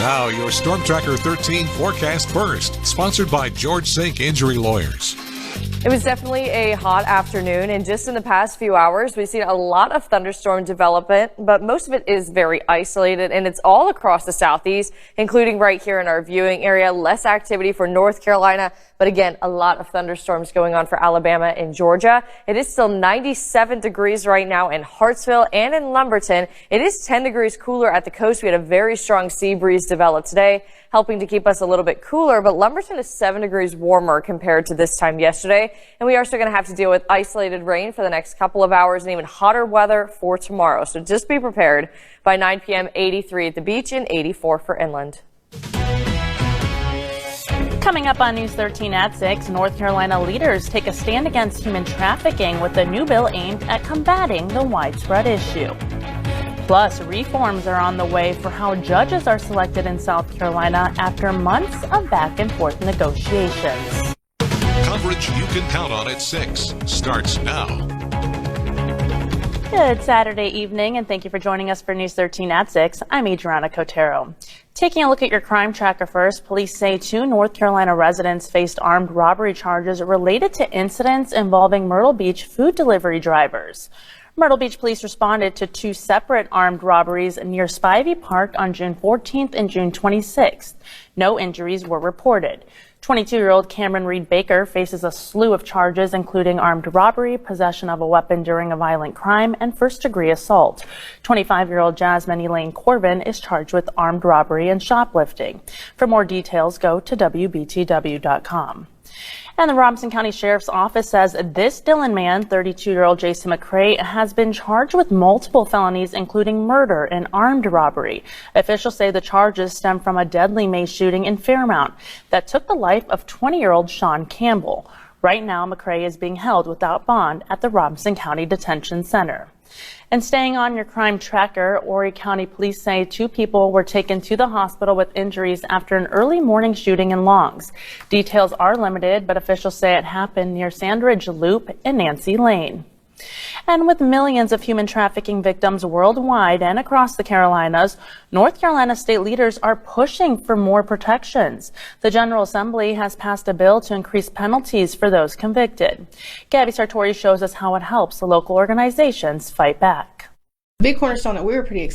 Now, your Storm Tracker 13 forecast first, sponsored by George Sink Injury Lawyers. It was definitely a hot afternoon, and just in the past few hours, we've seen a lot of thunderstorm development, but most of it is very isolated, and it's all across the southeast, including right here in our viewing area. Less activity for North Carolina, but again, a lot of thunderstorms going on for Alabama and Georgia. It is still 97 degrees right now in Hartsville and in Lumberton. It is 10 degrees cooler at the coast. We had a very strong sea breeze develop today, helping to keep us a little bit cooler, but Lumberton is 7 degrees warmer compared to this time yesterday. And we are still going to have to deal with isolated rain for the next couple of hours and even hotter weather for tomorrow. So just be prepared. By 9 p.m., 83 at the beach and 84 for inland. Coming up on News 13 at 6, North Carolina leaders take a stand against human trafficking with a new bill aimed at combating the widespread issue. Plus, reforms are on the way for how judges are selected in South Carolina after months of back and forth negotiations. Coverage you can count on at 6 starts now. Good Saturday evening, and thank you for joining us for News 13 at 6. I'm Adriana Cotero. Taking a look at your crime tracker first, police say 2 North Carolina residents faced armed robbery charges related to incidents involving Myrtle Beach food delivery drivers. Myrtle Beach police responded to 2 separate armed robberies near Spivey Park on June 14th and June 26th. No injuries were reported. 22-year-old Cameron Reed Baker faces a slew of charges, including armed robbery, possession of a weapon during a violent crime, and first-degree assault. 25-year-old Jasmine Elaine Corbin is charged with armed robbery and shoplifting. For more details, go to WBTW.com. And the Robinson County Sheriff's Office says this Dillon man, 32-year-old Jason McCray, has been charged with multiple felonies, including murder and armed robbery. Officials say the charges stem from a deadly mace shooting in Fairmount that took the life of 20-year-old Sean Campbell. Right now, McCray is being held without bond at the Robinson County Detention Center. And staying on your crime tracker, Horry County police say 2 people were taken to the hospital with injuries after an early morning shooting in Longs. Details are limited, but officials say it happened near Sandridge Loop and Nancy Lane. And with millions of human trafficking victims worldwide and across the Carolinas, North Carolina state leaders are pushing for more protections. The General Assembly has passed a bill to increase penalties for those convicted. Gabby Sartori shows us how it helps the local organizations fight back. Big cornerstone that we were pretty excited